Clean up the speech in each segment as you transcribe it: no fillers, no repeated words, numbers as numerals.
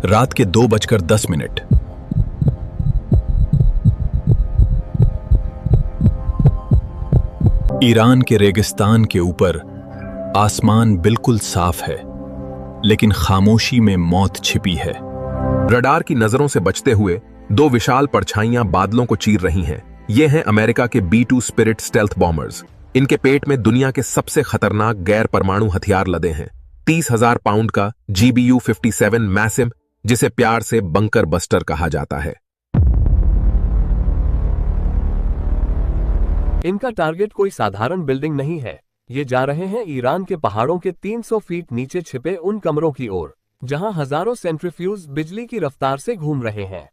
रात के 2:10 ईरान के रेगिस्तान के ऊपर आसमान बिल्कुल साफ है, लेकिन खामोशी में मौत छिपी है। रडार की नजरों से बचते हुए दो विशाल परछाइयां बादलों को चीर रही हैं। ये हैं अमेरिका के B-2 स्पिरिट स्टेल्थ बॉम्बर्स। इनके पेट में दुनिया के सबसे खतरनाक गैर परमाणु हथियार लदे हैं। 30,000 पाउंड का GBU-57 मैसिम, जिसे प्यार से बंकर बस्टर कहा जाता है। इनका टारगेट कोई साधारण बिल्डिंग नहीं है। ये जा रहे हैं ईरान के पहाड़ों के 300 फीट नीचे छिपे उन कमरों की ओर, जहां हजारों सेंट्रीफ्यूज बिजली की रफ्तार से घूम रहे हैं।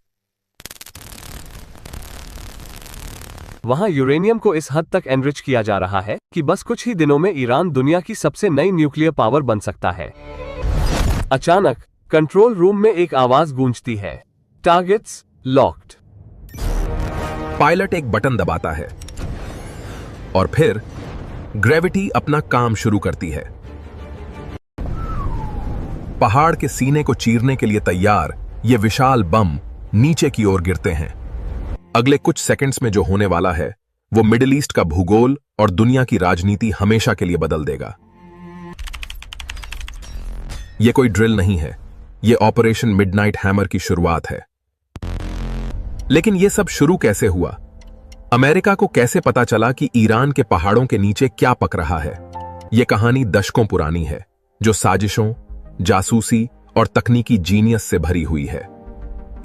वहां यूरेनियम को इस हद तक एनरिच किया जा रहा है कि बस कुछ ही दिनों में ईरान दुनिया की सबसे नई न्यूक्लियर पावर बन सकता है। अचानक कंट्रोल रूम में एक आवाज गूंजती है, टारगेट्स लॉक्ड। पायलट एक बटन दबाता है और फिर ग्रेविटी अपना काम शुरू करती है। पहाड़ के सीने को चीरने के लिए तैयार ये विशाल बम नीचे की ओर गिरते हैं। अगले कुछ सेकंड्स में जो होने वाला है वो मिडिल ईस्ट का भूगोल और दुनिया की राजनीति हमेशा के लिए बदल देगा। यह कोई ड्रिल नहीं है, यह ऑपरेशन मिडनाइट हैमर की शुरुआत है। लेकिन यह सब शुरू कैसे हुआ? अमेरिका को कैसे पता चला कि ईरान के पहाड़ों के नीचे क्या पक रहा है? यह कहानी दशकों पुरानी है, जो साजिशों, जासूसी और तकनीकी जीनियस से भरी हुई है।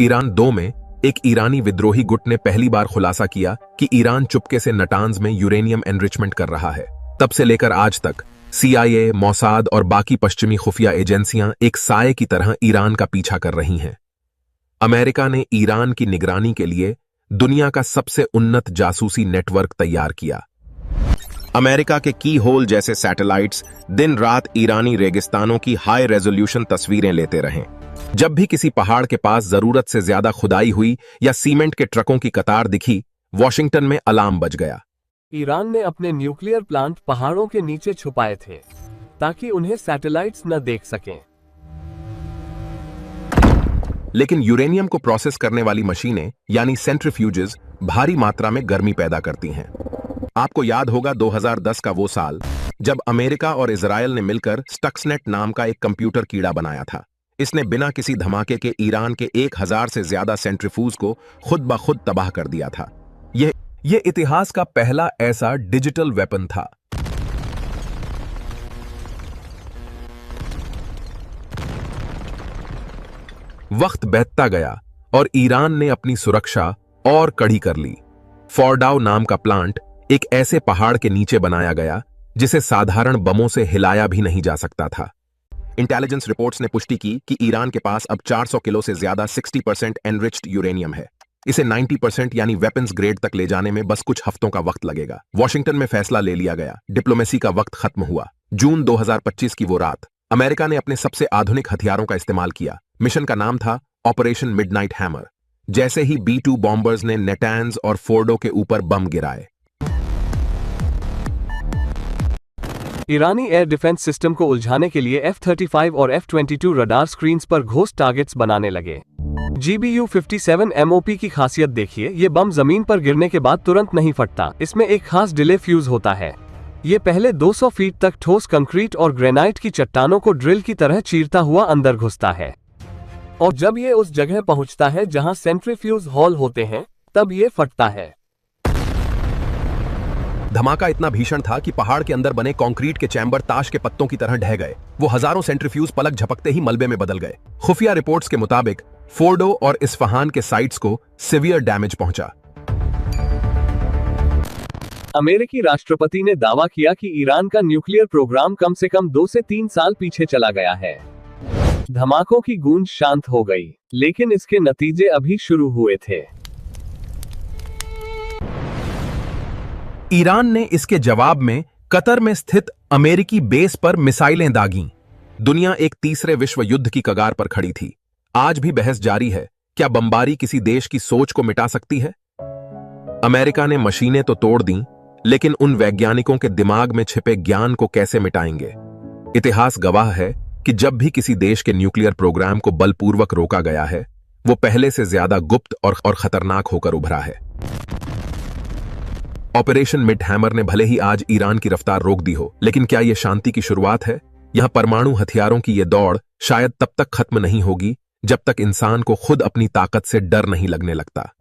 ईरान 2 में एक ईरानी विद्रोही गुट ने पहली बार खुलासा किया कि ईरान चुपके से नटांज में यूरेनियम एनरिचमेंट कर रहा है। तब से लेकर आज तक CIA, मोसाद और बाकी पश्चिमी खुफिया एजेंसियां एक साये की तरह ईरान का पीछा कर रही हैं। अमेरिका ने ईरान की निगरानी के लिए दुनिया का सबसे उन्नत जासूसी नेटवर्क तैयार किया। अमेरिका के की होल जैसे सैटेलाइट्स दिन रात ईरानी रेगिस्तानों की हाई रेजोल्यूशन तस्वीरें लेते रहे। जब भी किसी पहाड़ के पास जरूरत से ज्यादा खुदाई हुई या सीमेंट के ट्रकों की कतार दिखी, वॉशिंगटन में अलार्म बज गया। ईरान ने अपने न्यूक्लियर प्लांट पहाड़ों के नीचे छुपाए थे ताकि उन्हें सैटेलाइट्स न देख सकें। लेकिन यूरेनियम को प्रोसेस करने वाली मशीनें यानी सेंट्रीफ्यूजेस भारी मात्रा में गर्मी पैदा करती हैं। आपको याद होगा 2010 का वो साल जब अमेरिका और इजराइल ने मिलकर स्टक्सनेट नाम का एक कंप्यूटर कीड़ा बनाया था। इसने बिना किसी धमाके के ईरान के 1000 से ज्यादा सेंट्रीफ्यूज को खुद ब खुद तबाह कर दिया था। यह इतिहास का पहला ऐसा डिजिटल वेपन था। वक्त बीतता गया और ईरान ने अपनी सुरक्षा और कड़ी कर ली। फोर्डाओ नाम का प्लांट एक ऐसे पहाड़ के नीचे बनाया गया जिसे साधारण बमों से हिलाया भी नहीं जा सकता था। इंटेलिजेंस रिपोर्ट्स ने पुष्टि की कि ईरान के पास अब 400 किलो से ज्यादा 60% एनरिच्ड यूरेनियम है। इसे 90% यानी वेपन्स ग्रेड तक ले जाने में बस कुछ हफ्तों का वक्त लगेगा। वॉशिंगटन में फैसला ले लिया गया, डिप्लोमेसी का वक्त खत्म हुआ। जून 2025 की वो रात अमेरिका ने अपने सबसे आधुनिक हथियारों का इस्तेमाल किया। मिशन का नाम था ऑपरेशन मिडनाइट हैमर। जैसे ही B-2 बॉम्बर्स ने नेटांज और फोर्डो के ऊपर बम गिराए, ईरानी एयर डिफेंस सिस्टम को उलझाने के लिए F-35 और F-22 रडार स्क्रीन्स पर घोस्ट टारगेट्स बनाने लगे। GBU-57 MOP की खासियत देखिए, ये बम जमीन पर गिरने के बाद तुरंत नहीं फटता। इसमें एक खास डिले फ्यूज होता है। ये पहले 200 फीट तक ठोस कंक्रीट और ग्रेनाइट की चट्टानों को ड्रिल की तरह चीरता हुआ अंदर घुसता है, और जब ये उस जगह पहुंचता है जहां सेंट्रीफ्यूज हॉल होते हैं, तब ये फटता है। धमाका इतना भीषण था कि पहाड़ के अंदर बने कंक्रीट के चैम्बर ताश के पत्तों की तरह ढह गए। वो हजारों सेंट्रीफ्यूज पलक झपकते ही मलबे में बदल गए। खुफिया रिपोर्ट्स के मुताबिक फोर्डो और इस्फहान के साइट्स को सिवियर डैमेज पहुंचा। अमेरिकी राष्ट्रपति ने दावा किया कि ईरान का न्यूक्लियर प्रोग्राम कम से कम 2 से 3 साल पीछे चला गया है। धमाकों की गूंज शांत हो गई, लेकिन इसके नतीजे अभी शुरू हुए थे। ईरान ने इसके जवाब में कतर में स्थित अमेरिकी बेस पर मिसाइलें दागीं। दुनिया एक तीसरे विश्व युद्ध की कगार पर खड़ी थी। आज भी बहस जारी है, क्या बमबारी किसी देश की सोच को मिटा सकती है? अमेरिका ने मशीनें तो तोड़ दी, लेकिन उन वैज्ञानिकों के दिमाग में छिपे ज्ञान को कैसे मिटाएंगे? इतिहास गवाह है कि जब भी किसी देश के न्यूक्लियर प्रोग्राम को बलपूर्वक रोका गया है, वो पहले से ज्यादा गुप्त और खतरनाक होकर उभरा है। ऑपरेशन मिड हैमर ने भले ही आज ईरान की रफ्तार रोक दी हो, लेकिन क्या यह शांति की शुरुआत है? यहां परमाणु हथियारों की यह दौड़ शायद तब तक खत्म नहीं होगी जब तक इंसान को खुद अपनी ताकत से डर नहीं लगने लगता।